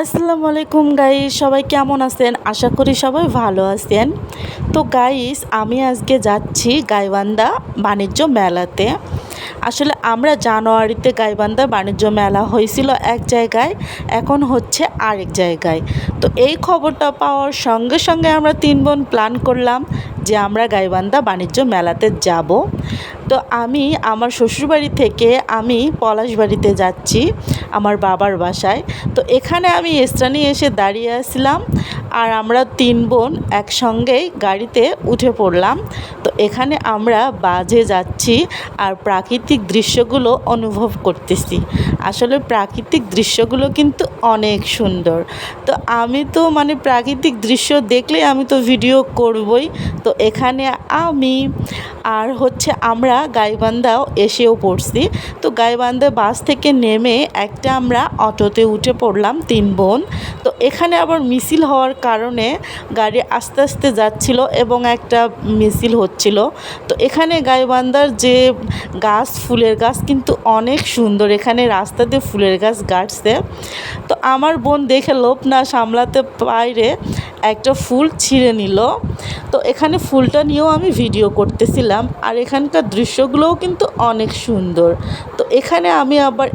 আসসালামু আলাইকুম গাইস, সবাই কেমন আছেন? আশা করি সবাই ভালো আছেন। তো গাইস, আমি আজকে যাচ্ছি গাইবান্ধা বাণিজ্য মেলাতে। আসলে আমরা জানুয়ারিতে গাইবান্ধা বাণিজ্য মেলা হয়েছিল এক জায়গায়, এখন হচ্ছে আরেক জায়গায়। তো এই খবরটা পাওয়ার সঙ্গে সঙ্গে আমরা 3 বোন প্ল্যান করলাম যে আমরা গাইবান্ধা বাণিজ্য মেলাতে যাব। তো আমি আমার শ্বশুরবাড়ি থেকে আমি পলাশবাড়িতে যাচ্ছি আমার বাবার বাসায়। তো এখানে আমি স্থানে এসে দাঁড়িয়ে আসছিলাম, আর আমরা 3 বোন একসঙ্গেই গাড়িতে উঠে পড়লাম। তো এখানে আমরা বাজে যাচ্ছি আর প্রাকৃতিক দৃশ্যগুলো অনুভব করতেছি। আসলে প্রাকৃতিক দৃশ্যগুলো কিন্তু অনেক সুন্দর। তো আমি তো প্রাকৃতিক দৃশ্য দেখলে আমি তো ভিডিও করবই। তো এখানে আমি আর হচ্ছে আমরা গাইবান্ধাও এসেও পড়ছি। তো গাইবান্ধা বাস থেকে নেমে একটা আমরা অটোতে উঠে পড়লাম 3 বোন। তো এখানে আবার মিছিল হওয়ার কারণে গাড়ি আস্তে আস্তে যাচ্ছিল এবং একটা মিছিল হচ্ছিল। তো এখানে গাইবান্ধার যে গাছ, ফুলের গাছ কিন্তু অনেক সুন্দর। এখানে রাস্তাতে ফুলের গাছ গাড়ছে। তো আমার বোন দেখে লোভ না সামলাতে পারে একটা ফুল ছিঁড়ে নিল। তো এখানে ফুলটা নিয়েও আমি ভিডিও করতেছিলাম, আর এখানকার দৃশ্যগুলোও কিন্তু অনেক সুন্দর। তো এখানে আমি আবার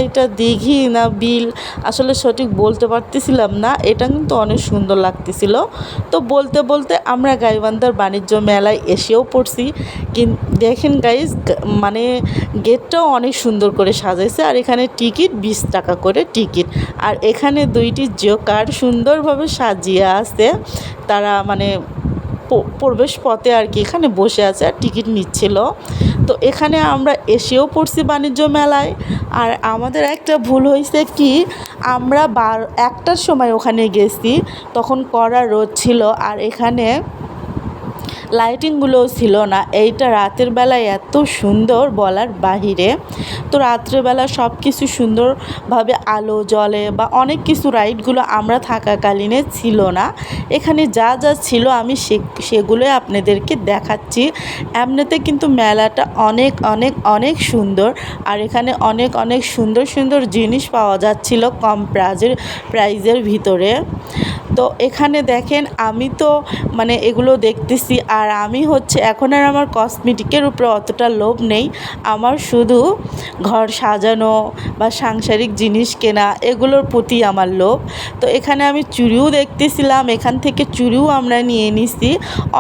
এটা দিঘি না বিল আসলে সঠিক বলতে পারতেছিলাম না, এটা কিন্তু অনেক সুন্দর লাগতেছিল। তো বলতে বলতে আমরা গাইবান্ধার বাণিজ্য মেলায় এসেও পড়ছি। দেখেন গাইজ, গেটটাও অনেক সুন্দর করে সাজাইছে, আর এখানে টিকিট 20 টাকা করে টিকিট। আর এখানে 2টি জোকার সুন্দরভাবে সাজিয়ে আছে, তারা প্রবেশ পথে আর কি এখানে বসে আছে আর টিকিট নিচ্ছিল। তো এখানে আমরা এসেও পড়ছি বাণিজ্য মেলায়। আর আমাদের একটা ভুল হয়েছে কি, আমরা 1টার সময় ওখানে গেছি, তখন কড়া রোদ ছিল আর এখানে লাইটিংগুলোও ছিল না। এইটা রাতের বেলায় এত সুন্দর বলার বাহিরে। তো রাত্রেবেলা সব কিছু সুন্দরভাবে আলো জ্বলে বা অনেক কিছু রাইডগুলো আমরা থাকাকালীনে ছিল না। এখানে যা যা ছিল আমি সেগুলোই আপনাদেরকে দেখাচ্ছি। এমনিতে কিন্তু মেলাটা অনেক অনেক অনেক সুন্দর, আর এখানে অনেক অনেক সুন্দর সুন্দর জিনিস পাওয়া যাচ্ছিল কম প্রাইজের ভিতরে। তো এখানে দেখেন, আমি তো এগুলো দেখতেছি, আর আমি হচ্ছে এখন আর আমার কসমেটিকের উপরে অতটা লোভ নেই। আমার শুধু ঘর সাজানো বা সাংসারিক জিনিস কেনা, এগুলোর প্রতি আমার লোভ। তো এখানে আমি চুড়িও দেখতেছিলাম, এখান থেকে চুড়িও আমরা নিয়ে নিছি।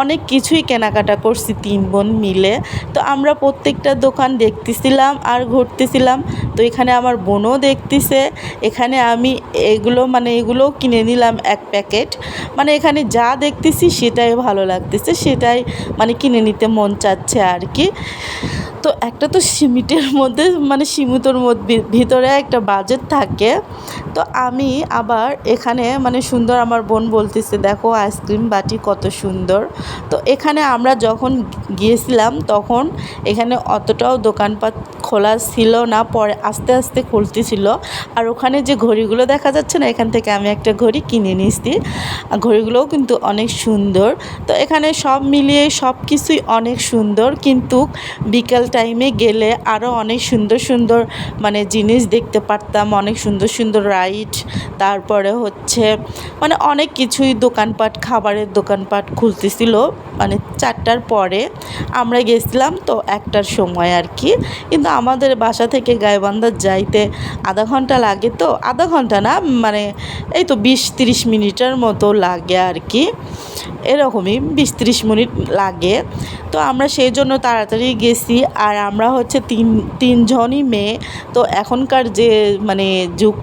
অনেক কিছুই কেনাকাটা করছি 3 বোন মিলে। তো আমরা প্রত্যেকটা দোকান দেখতেছিলাম আর ঘুরতেছিলাম। তো এখানে আমার বোনও দেখতেছে। এখানে আমি এগুলোও কিনে নিলাম 1 প্যাকেট। এখানে যা দেখতেছি সেটাই ভালো লাগতেছে, সেটাই কিনে নিতে মন চাচ্ছে আর কি। তো একটা তো সীমিতের মধ্যে সীমিতর মধ্যে ভিতরে একটা বাজেট থাকে। তো আমি আবার এখানে সুন্দর, আমার বোন বলতেছে দেখো আইসক্রিম বাটি কত সুন্দর। তো এখানে আমরা যখন গিয়েছিলাম তখন এখানে অতটাও দোকানপাট খোলা ছিল না, পরে আস্তে আস্তে খুলতেছিল। আর ওখানে যে ঘড়িগুলো দেখা যাচ্ছে না, এখান থেকে আমি একটা ঘড়ি কিনে নিয়েছি। ঘড়িগুলোও কিন্তু অনেক সুন্দর। তো এখানে সব মিলিয়ে সব কিছুই অনেক সুন্দর, কিন্তু বিকাল টাইমে গেলে আরও অনেক সুন্দর সুন্দর জিনিস দেখতে পারতাম। অনেক সুন্দর সুন্দর রাইড, তারপরে হচ্ছে অনেক কিছুই দোকানপাট, খাবারের দোকানপাট খুলতেছিল 4টার পরে। আমরা গেছিলাম তো 1টার সময় আর কি। কিন্তু আমাদের বাসা থেকে গাইবান্ধা যাইতে আধা ঘন্টা লাগে। তো আধা ঘন্টা না, এই তো 20-30 মিনিটের মতো লাগে আর কি, এরকমই 20-30 মিনিট লাগে। তো আমরা সেই জন্য তাড়াতাড়ি গেছি। আর আমরা হচ্ছে তিনজনই মেয়ে। তো এখনকার যে যুগ,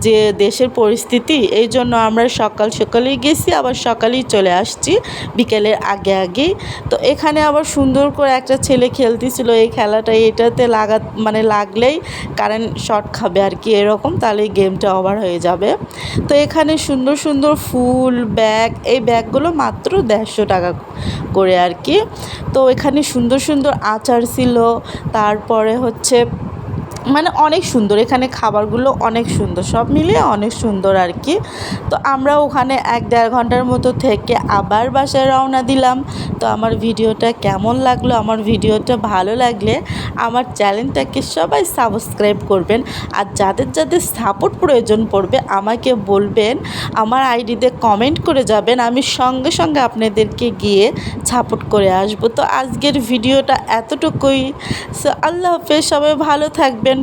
যে দেশের পরিস্থিতি, এই জন্য আমরা সকাল সকালেই গেছি, আবার সকালেই চলে আসছি বিকেলের আগে আগেই। তো এখানে আবার সুন্দর করে একটা ছেলে খেলতেছিল এই খেলাটা, এটাতে লাগলেই কারেন্ট শর্ট খাবে আর কি, এরকম, তাহলে গেমটা ওভার হয়ে যাবে। তো এখানে সুন্দর সুন্দর ফুল ব্যাগ, এই ব্যাগগুলো মাত্র 150 টাকা করে আর কি। তো এখানে সুন্দর সুন্দর আচার ছিল, তারপরে হচ্ছে মানে অনেক সুন্দর, এখানে খাবারগুলো অনেক সুন্দর, সব মিলিয়ে অনেক সুন্দর আর কি। তো আমরা ওখানে 1-1.5 ঘন্টার মতো থেকে আবার বাসায় রওনা দিলাম। তো আমার ভিডিওটা কেমন লাগলো, আমার ভিডিওটা ভালো লাগলে আমার চ্যানেলটাকে সবাই সাবস্ক্রাইব করবেন। আর যাদের যাদের সাপোর্ট প্রয়োজন পড়বে আমাকে বলবেন, আমার আইডিতে কমেন্ট করে যাবেন, আমি সঙ্গে সঙ্গে আপনাদেরকে গিয়ে সাপোর্ট করে আসবো। তো আজকের ভিডিওটা এতটুকুই। সো আল্লাহ হাফেজ, সবাই ভালো থাকবেন।